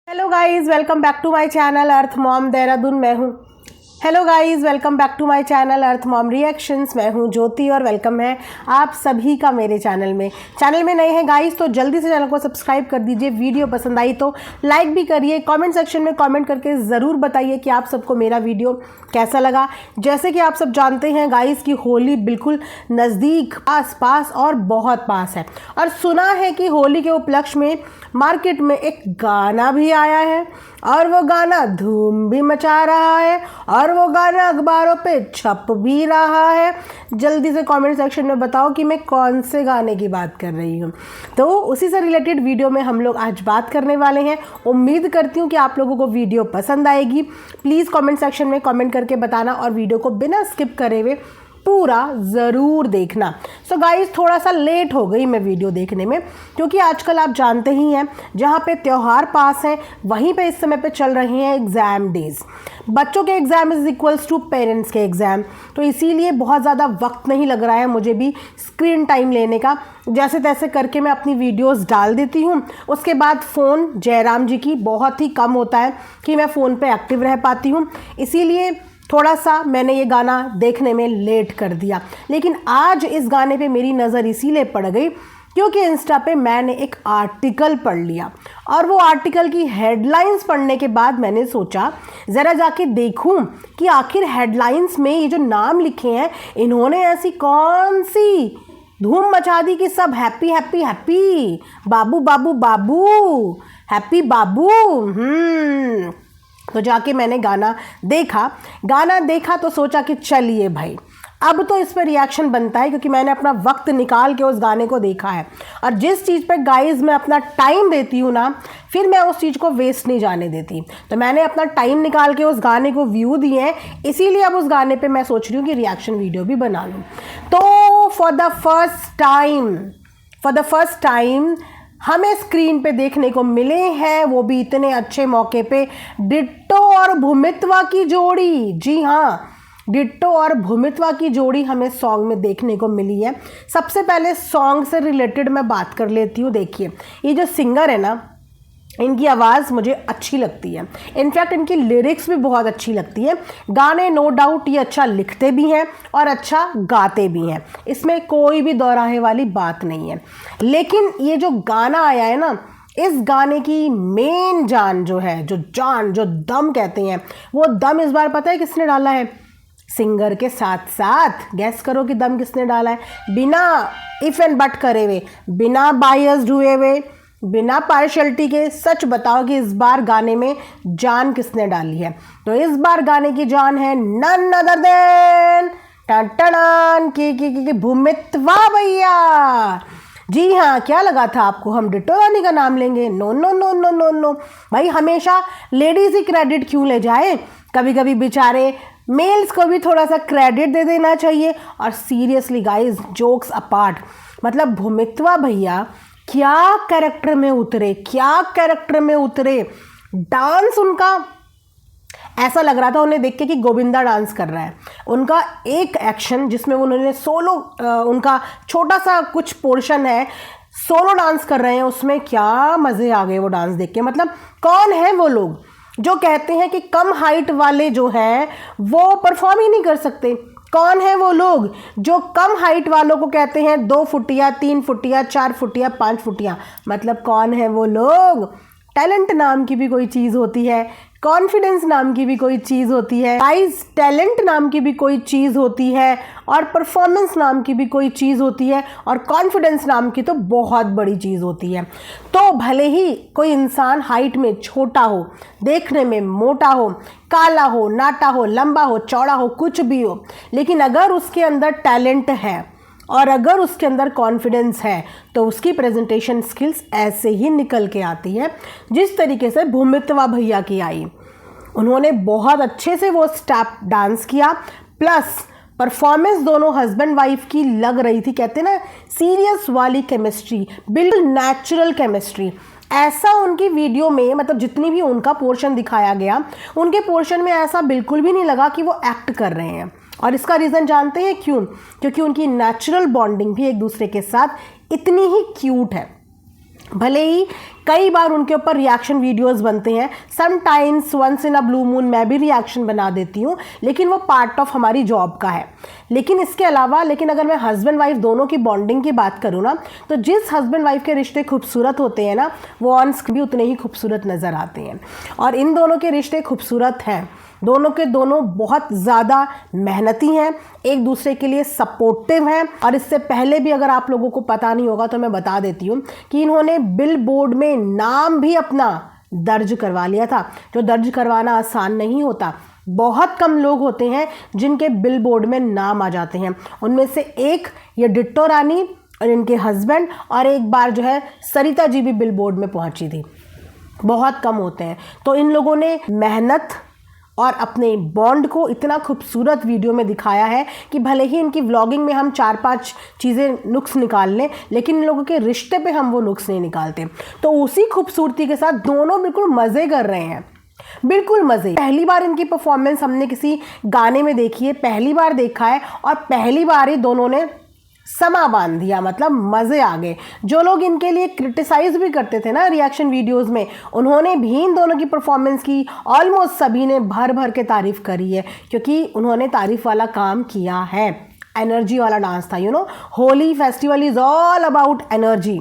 Hello guys, welcome back to my channel Earth Mom Dehradun. मैं हूँ hello guys, welcome back to my channel Earth Mom reactions. मैं हूँ ज्योति और welcome है आप सभी का मेरे चैनल में नए हैं गाइस तो जल्दी से चैनल को सब्सक्राइब कर दीजिए। वीडियो पसंद आई तो लाइक भी करिए। कमेंट सेक्शन में कमेंट करके ज़रूर बताइए कि आप सबको मेरा वीडियो कैसा लगा। जैसे कि आप सब जानते हैं गाइस कि होली बिल्कुल नज़दीक, पास और बहुत पास है, और सुना है कि होली के उपलक्ष्य में मार्केट में एक गाना भी आया है और वो गाना धूम भी मचा रहा है और वो गाना अखबारों पे छप भी रहा है। जल्दी से कमेंट सेक्शन में बताओ कि मैं कौन से गाने की बात कर रही हूँ। तो उसी से रिलेटेड वीडियो में हम लोग आज बात करने वाले हैं। उम्मीद करती हूँ कि आप लोगों को वीडियो पसंद आएगी। प्लीज़ कमेंट सेक्शन में कमेंट करके बताना और वीडियो को बिना स्किप करे हुए पूरा ज़रूर देखना। सो गाइस, थोड़ा सा लेट हो गई मैं वीडियो देखने में, क्योंकि आजकल आप जानते ही हैं जहाँ पे त्यौहार पास हैं वहीं पे इस समय पे चल रहे हैं एग्ज़ाम डेज। बच्चों के exam is equals to parents के एग्ज़ाम, तो इसीलिए बहुत ज़्यादा वक्त नहीं लग रहा है मुझे भी स्क्रीन टाइम लेने का। जैसे तैसे करके मैं अपनी वीडियोस डाल देती हूँ। उसके बाद फ़ोन जयराम जी की बहुत ही कम होता है कि मैं फ़ोन पे एक्टिव रह पाती हूँ, इसीलिए थोड़ा सा मैंने ये गाना देखने में लेट कर दिया। लेकिन आज इस गाने पे मेरी नज़र इसीलिए पड़ गई क्योंकि इंस्टा पे मैंने एक आर्टिकल पढ़ लिया, और वो आर्टिकल की हेडलाइंस पढ़ने के बाद मैंने सोचा ज़रा जाके देखूं कि आखिर हेडलाइंस में ये जो नाम लिखे हैं इन्होंने ऐसी कौन सी धूम मचा दी कि सब हैप्पी हैप्पी हैप्पी, बाबू बाबू बाबू, हैप्पी बाबू। तो जाके मैंने गाना देखा तो सोचा कि चलिए भाई अब तो इस पर रिएक्शन बनता है, क्योंकि मैंने अपना वक्त निकाल के उस गाने को देखा है। और जिस चीज़ पे गाइस मैं अपना टाइम देती हूँ ना, फिर मैं उस चीज़ को वेस्ट नहीं जाने देती। तो मैंने अपना टाइम निकाल के उस गाने को व्यू दिए हैं, इसीलिए अब उस गाने पे मैं सोच रही हूँ कि रिएक्शन वीडियो भी बना लूँ। तो फॉर द फर्स्ट टाइम हमें स्क्रीन पे देखने को मिले हैं, वो भी इतने अच्छे मौके पे, डिट्टो और भूमित्वा की जोड़ी। जी हाँ, डिट्टो और भूमित्वा की जोड़ी हमें सॉन्ग में देखने को मिली है। सबसे पहले सॉन्ग से रिलेटेड मैं बात कर लेती हूँ। देखिए, ये जो सिंगर है ना, इनकी आवाज़ मुझे अच्छी लगती है। इनफैक्ट इनकी लिरिक्स भी बहुत अच्छी लगती है। गाने नो डाउट ये अच्छा लिखते भी हैं और अच्छा गाते भी हैं, इसमें कोई भी दोराहे वाली बात नहीं है। लेकिन ये जो गाना आया है ना, इस गाने की मेन जान जो है, जो दम कहते हैं, वो दम इस बार पता है किसने डाला है? सिंगर के साथ साथ गैस करो कि दम किसने डाला है? बिना इफ एंड बट करे हुए, बिना बायस्ड हुए हुए, बिना पार्शलिटी के सच बताओ कि इस बार गाने में जान किसने डाली है? तो इस बार गाने की जान है नन अदर देन टन की भूमित्वा भैया। जी हाँ, क्या लगा था आपको हम डिट्टो रानी का नाम लेंगे? No no no no no no भाई, हमेशा लेडीज ही क्रेडिट क्यों ले जाए? कभी कभी बेचारे मेल्स को भी थोड़ा सा क्रेडिट दे देना चाहिए। और सीरियसली गाइज, जोक्स अपार्ट, मतलब भूमित्वा भैया क्या कैरेक्टर में उतरे। डांस उनका ऐसा लग रहा था उन्हें देख के कि गोविंदा डांस कर रहा है। उनका एक एक्शन जिसमें उन्होंने सोलो, उनका छोटा सा कुछ पोर्शन है, सोलो डांस कर रहे हैं, उसमें क्या मज़े आ गए वो डांस देख के। मतलब कौन है वो लोग जो कहते हैं कि कम हाइट वाले जो हैं वो परफॉर्म ही नहीं कर सकते? कौन है वो लोग जो कम हाइट वालों को कहते हैं 2 फुटिया, 3 फुटिया, 4 फुटिया, 5 फुटिया? मतलब कौन है वो लोग? टैलेंट नाम की भी कोई चीज़ होती है, कॉन्फिडेंस नाम की भी कोई चीज़ होती है, गाइस टैलेंट नाम की भी कोई चीज़ होती है, और परफॉर्मेंस नाम की भी कोई चीज़ होती है, और कॉन्फिडेंस नाम की तो बहुत बड़ी चीज़ होती है। तो भले ही कोई इंसान हाइट में छोटा हो, देखने में मोटा हो, काला हो, नाटा हो, लंबा हो, चौड़ा हो, कुछ भी हो, लेकिन अगर उसके अंदर टैलेंट है और अगर उसके अंदर कॉन्फिडेंस है तो उसकी प्रेजेंटेशन स्किल्स ऐसे ही निकल के आती है जिस तरीके से भूमित्वा भैया की आई। उन्होंने बहुत अच्छे से वो स्टेप डांस किया, प्लस परफॉर्मेंस दोनों हस्बैंड वाइफ की लग रही थी। कहते हैं ना, सीरियस वाली केमिस्ट्री, बिल्कुल नेचुरल केमिस्ट्री। ऐसा उनकी वीडियो में, मतलब जितनी भी उनका पोर्शन दिखाया गया, उनके पोर्शन में ऐसा बिल्कुल भी नहीं लगा कि वो एक्ट कर रहे हैं। और इसका रीज़न जानते हैं क्यों? क्योंकि उनकी नेचुरल बॉन्डिंग भी एक दूसरे के साथ इतनी ही क्यूट है। भले ही कई बार उनके ऊपर रिएक्शन वीडियोस बनते हैं, sometimes once in a blue moon मैं भी रिएक्शन बना देती हूँ, लेकिन वो पार्ट ऑफ हमारी जॉब का है। लेकिन इसके अलावा अगर मैं हस्बैंड वाइफ दोनों की बॉन्डिंग की बात करूँ ना, तो जिस हस्बैंड वाइफ के रिश्ते खूबसूरत होते हैं ना, वो ऑन स्क्रीन भी उतने ही खूबसूरत नज़र आते हैं। और इन दोनों के रिश्ते खूबसूरत हैं, दोनों के दोनों बहुत ज़्यादा मेहनती हैं, एक दूसरे के लिए सपोर्टिव हैं। और इससे पहले भी अगर आप लोगों को पता नहीं होगा तो मैं बता देती हूँ कि इन्होंने बिलबोर्ड में नाम भी अपना दर्ज करवा लिया था, जो दर्ज करवाना आसान नहीं होता। बहुत कम लोग होते हैं जिनके बिलबोर्ड में नाम आ जाते हैं। उनमें से एक ये डिट्टो रानी और इनके हस्बैंड, और एक बार जो है सरिता जी भी बिलबोर्ड में पहुंची थी। बहुत कम होते हैं। तो इन लोगों ने मेहनत और अपने बॉन्ड को इतना खूबसूरत वीडियो में दिखाया है कि भले ही इनकी व्लॉगिंग में हम 4-5 चीज़ें नुक्स निकाल लें, लेकिन इन लोगों के रिश्ते पे हम वो नुक्स नहीं निकालते। तो उसी खूबसूरती के साथ दोनों बिल्कुल मज़े कर रहे हैं, बिल्कुल मज़े। पहली बार इनकी परफॉर्मेंस हमने किसी गाने में देखी है, पहली बार देखा है, और पहली बार ही दोनों ने समा बांध दिया, मतलब मज़े आ गए। जो लोग इनके लिए क्रिटिसाइज भी करते थे ना रिएक्शन वीडियोस में, उन्होंने भी इन दोनों की परफॉर्मेंस की ऑलमोस्ट सभी ने भर भर के तारीफ़ करी है, क्योंकि उन्होंने तारीफ़ वाला काम किया है। एनर्जी वाला डांस था, Holi festival is all about energy.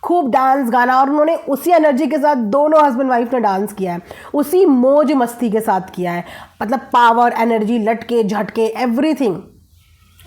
खूब डांस गाना, और उन्होंने उसी एनर्जी के साथ दोनों हस्बैंड वाइफ ने डांस किया है, उसी मौज मस्ती के साथ किया है, मतलब पावर, एनर्जी, लटके झटके, एवरीथिंग।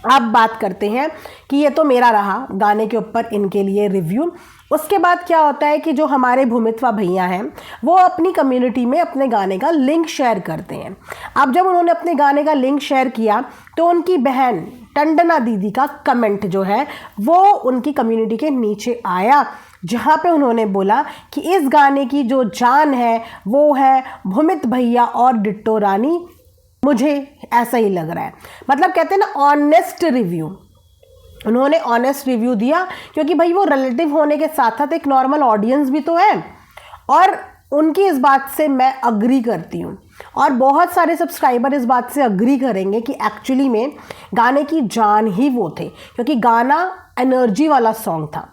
अब बात करते हैं कि ये तो मेरा रहा गाने के ऊपर इनके लिए रिव्यू। उसके बाद क्या होता है कि जो हमारे भूमित्वा भैया हैं वो अपनी कम्युनिटी में अपने गाने का लिंक शेयर करते हैं। अब जब उन्होंने अपने गाने का लिंक शेयर किया तो उनकी बहन टंडना दीदी का कमेंट जो है वो उनकी कम्युनिटी के नीचे आया, जहाँ पे उन्होंने बोला कि इस गाने की जो जान है वो है भूमित भैया और डिट्टो रानी। मुझे ऐसा ही लग रहा है, मतलब कहते हैं ना ऑनेस्ट रिव्यू। उन्होंने ऑनेस्ट रिव्यू दिया, क्योंकि भाई वो रिलेटिव होने के साथ साथ एक नॉर्मल ऑडियंस भी तो है, और उनकी इस बात से मैं अग्री करती हूँ, और बहुत सारे सब्सक्राइबर इस बात से अग्री करेंगे कि एक्चुअली में गाने की जान ही वो थे, क्योंकि गाना एनर्जी वाला सॉन्ग था,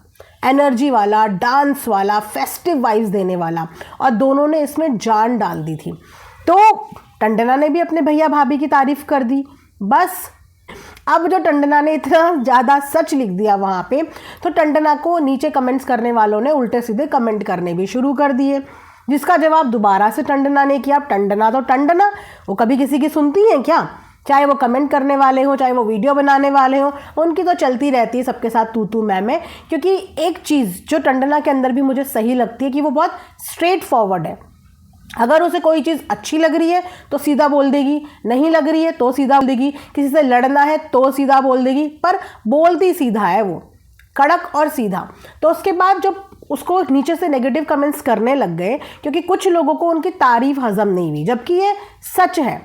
एनर्जी वाला, डांस वाला, फेस्टिव वाइब्स देने वाला, और दोनों ने इसमें जान डाल दी थी। तो टंडना ने भी अपने भैया भाभी की तारीफ कर दी। बस अब जो टंडना ने इतना ज़्यादा सच लिख दिया वहाँ पे, तो टंडना को नीचे कमेंट्स करने वालों ने उल्टे सीधे कमेंट करने भी शुरू कर दिए, जिसका जवाब दोबारा से टंडना ने किया। टंडना तो टंडना, वो कभी किसी की सुनती हैं क्या? चाहे वो कमेंट करने वाले हों, चाहे वो वीडियो बनाने वाले हों, उनकी तो चलती रहती है सबके साथ तू तू मैं। क्योंकि एक चीज़ जो टंडना के अंदर भी मुझे सही लगती है कि वो बहुत स्ट्रेट फॉरवर्ड है। अगर उसे कोई चीज़ अच्छी लग रही है तो सीधा बोल देगी, नहीं लग रही है तो सीधा बोल देगी, किसी से लड़ना है तो सीधा बोल देगी, पर बोलती सीधा है वो, कड़क और सीधा। तो उसके बाद जब उसको नीचे से नेगेटिव कमेंट्स करने लग गए, क्योंकि कुछ लोगों को उनकी तारीफ हजम नहीं हुई, जबकि ये सच है।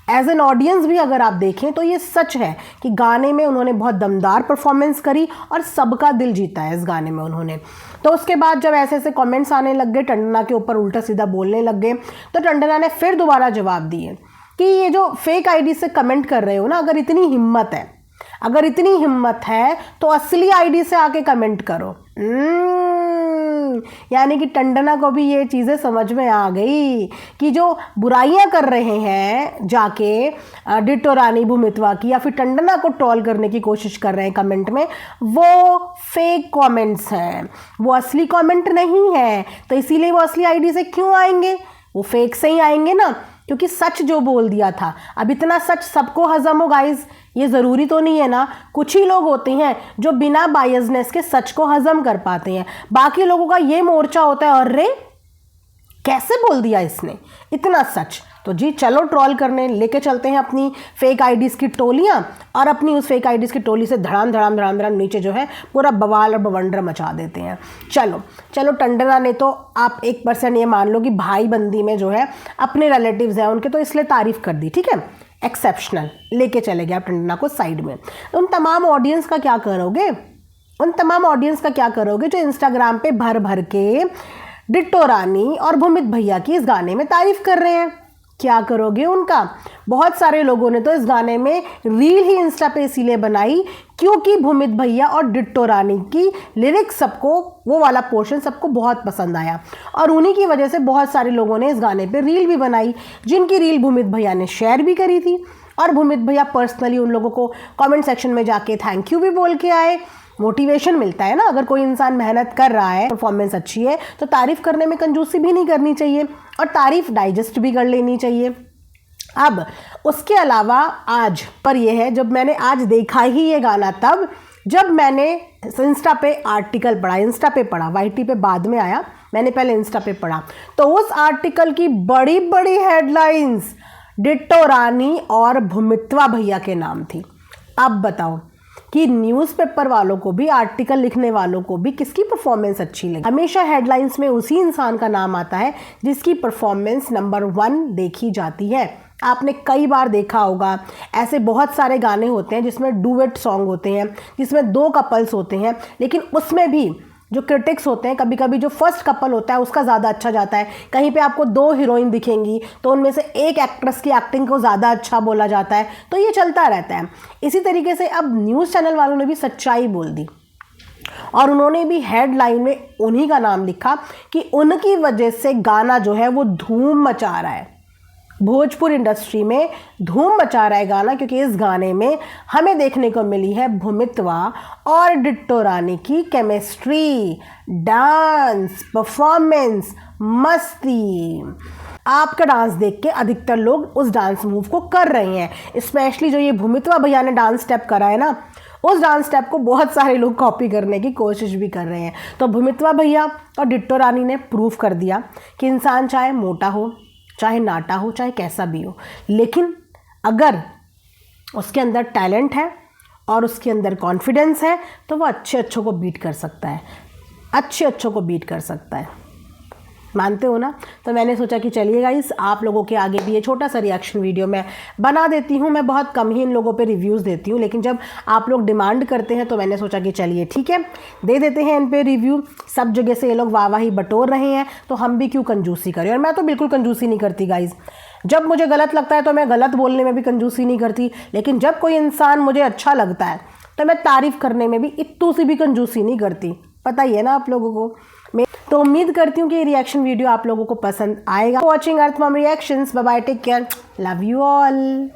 एज एन ऑडियंस भी अगर आप देखें तो ये सच है कि गाने में उन्होंने बहुत दमदार परफॉर्मेंस करी और सबका दिल जीता है इस गाने में उन्होंने। तो उसके बाद जब ऐसे ऐसे कमेंट्स आने लग गए, टंडना के ऊपर उल्टा सीधा बोलने लग गए, तो टंडना ने फिर दोबारा जवाब दिए कि ये जो फेक आईडी से कमेंट कर रहे हो ना, अगर इतनी हिम्मत है तो असली आईडी से आके कमेंट करो। यानी कि टंडना को भी ये चीज़ें समझ में आ गई कि जो बुराइयां कर रहे हैं जाके डिट्टो रानी भूमित्वा की, या फिर टंडना को ट्रोल करने की कोशिश कर रहे हैं कमेंट में, वो फेक कमेंट्स हैं, वो असली कमेंट नहीं है। तो इसीलिए वो असली आईडी से क्यों आएंगे? वो फेक से ही आएंगे ना, क्योंकि सच जो बोल दिया था। अब इतना सच सबको हजम हो गाइज, ये ज़रूरी तो नहीं है ना। कुछ ही लोग होते हैं जो बिना बायसनेस के सच को हजम कर पाते हैं, बाकी लोगों का ये मोर्चा होता है, अरे कैसे बोल दिया इसने इतना सच। तो जी चलो ट्रोल करने लेके चलते हैं अपनी फेक आईडीज़ की टोलियां, और अपनी उस फेक आईडीज़ की टोली से धड़ाम धड़ाम धड़ाम धड़ाम नीचे जो है पूरा बवाल और बवंडर मचा देते हैं। चलो टंडना ने तो आप 1% ये मान लो कि भाई बंदी में जो है अपने रिलेटिव्स हैं उनके, तो इसलिए तारीफ़ कर दी, ठीक है, एक्सेप्शनल, लेके चले गए आप टंडना को साइड में। उन तमाम ऑडियंस का क्या करोगे जो इंस्टाग्राम पे भर भर के डिट्टो रानी और भूमित भैया की इस गाने में तारीफ़ कर रहे हैं? क्या करोगे उनका? बहुत सारे लोगों ने तो इस गाने में रील ही इंस्टा पे इसीलिए बनाई क्योंकि भूमित भैया और डिट्टो रानी की लिरिक्स सबको, वो वाला पोर्शन सबको बहुत पसंद आया और उन्हीं की वजह से बहुत सारे लोगों ने इस गाने पे रील भी बनाई, जिनकी रील भूमित भैया ने शेयर भी करी थी और भूमित भैया पर्सनली उन लोगों को कमेंट सेक्शन में जाके थैंक यू भी बोल के आए। मोटिवेशन मिलता है ना, अगर कोई इंसान मेहनत कर रहा है, परफॉर्मेंस अच्छी है तो तारीफ करने में कंजूसी भी नहीं करनी चाहिए और तारीफ डाइजेस्ट भी कर लेनी चाहिए। अब उसके अलावा आज पर यह है, जब मैंने आज देखा ही ये गाना तब जब मैंने इंस्टा पे आर्टिकल पढ़ा, इंस्टा पे पढ़ा, वाईटी पे बाद में आया, मैंने पहले इंस्टा पे पढ़ा, तो उस आर्टिकल की बड़ी बड़ी हेडलाइंस डिट्टो रानी और भूमित्वा भैया के नाम थी। अब बताओ कि न्यूज़पेपर वालों को भी, आर्टिकल लिखने वालों को भी किसकी परफॉर्मेंस अच्छी लगी? हमेशा हेडलाइंस में उसी इंसान का नाम आता है जिसकी परफॉर्मेंस नंबर 1 देखी जाती है। आपने कई बार देखा होगा, ऐसे बहुत सारे गाने होते हैं जिसमें डुएट सॉन्ग होते हैं, जिसमें 2 कपल्स होते हैं, लेकिन उसमें भी जो क्रिटिक्स होते हैं, कभी कभी जो फर्स्ट कपल होता है उसका ज़्यादा अच्छा जाता है। कहीं पे आपको 2 हीरोइन दिखेंगी तो उनमें से एक एक्ट्रेस की एक्टिंग को ज़्यादा अच्छा बोला जाता है, तो ये चलता रहता है। इसी तरीके से अब न्यूज़ चैनल वालों ने भी सच्चाई बोल दी और उन्होंने भी हेडलाइन में उन्हीं का नाम लिखा कि उनकी वजह से गाना जो है वो धूम मचा रहा है, भोजपुर इंडस्ट्री में धूम मचा रहा है गाना, क्योंकि इस गाने में हमें देखने को मिली है भूमित्वा और डिट्टो रानी की केमिस्ट्री, डांस, परफॉर्मेंस, मस्ती। आपका डांस देख के अधिकतर लोग उस डांस मूव को कर रहे हैं, स्पेशली जो ये भूमित्वा भैया ने डांस स्टेप करा है ना, उस डांस स्टेप को बहुत सारे लोग कॉपी करने की कोशिश भी कर रहे हैं। तो भूमित्वा भैया और डिट्टो रानी ने प्रूव कर दिया कि इंसान चाहे मोटा हो, चाहे नाटा हो, चाहे कैसा भी हो, लेकिन अगर उसके अंदर टैलेंट है और उसके अंदर कॉन्फिडेंस है तो वो अच्छे को बीट कर सकता है, अच्छे को बीट कर सकता है। मानते हो ना? तो मैंने सोचा कि चलिए गाइस, आप लोगों के आगे भी ये छोटा सा रिएक्शन वीडियो मैं बना देती हूँ। मैं बहुत कम ही इन लोगों पे रिव्यूज़ देती हूँ, लेकिन जब आप लोग डिमांड करते हैं तो मैंने सोचा कि चलिए ठीक है, दे देते हैं इन पे रिव्यू। सब जगह से ये लोग वाहवाही बटोर रहे हैं तो हम भी क्यों कंजूसी करें। और मैं तो बिल्कुल कंजूसी नहीं करती गाइज़, जब मुझे गलत लगता है तो मैं गलत बोलने में भी कंजूसी नहीं करती, लेकिन जब कोई इंसान मुझे अच्छा लगता है तो मैं तारीफ़ करने में भी इत्तू सी भी कंजूसी नहीं करती, पता ही है ना आप लोगों को। तो उम्मीद करती हूँ कि ये रिएक्शन वीडियो आप लोगों को पसंद आएगा। Watching Earth Mom reactions, bye bye, take care, love you all.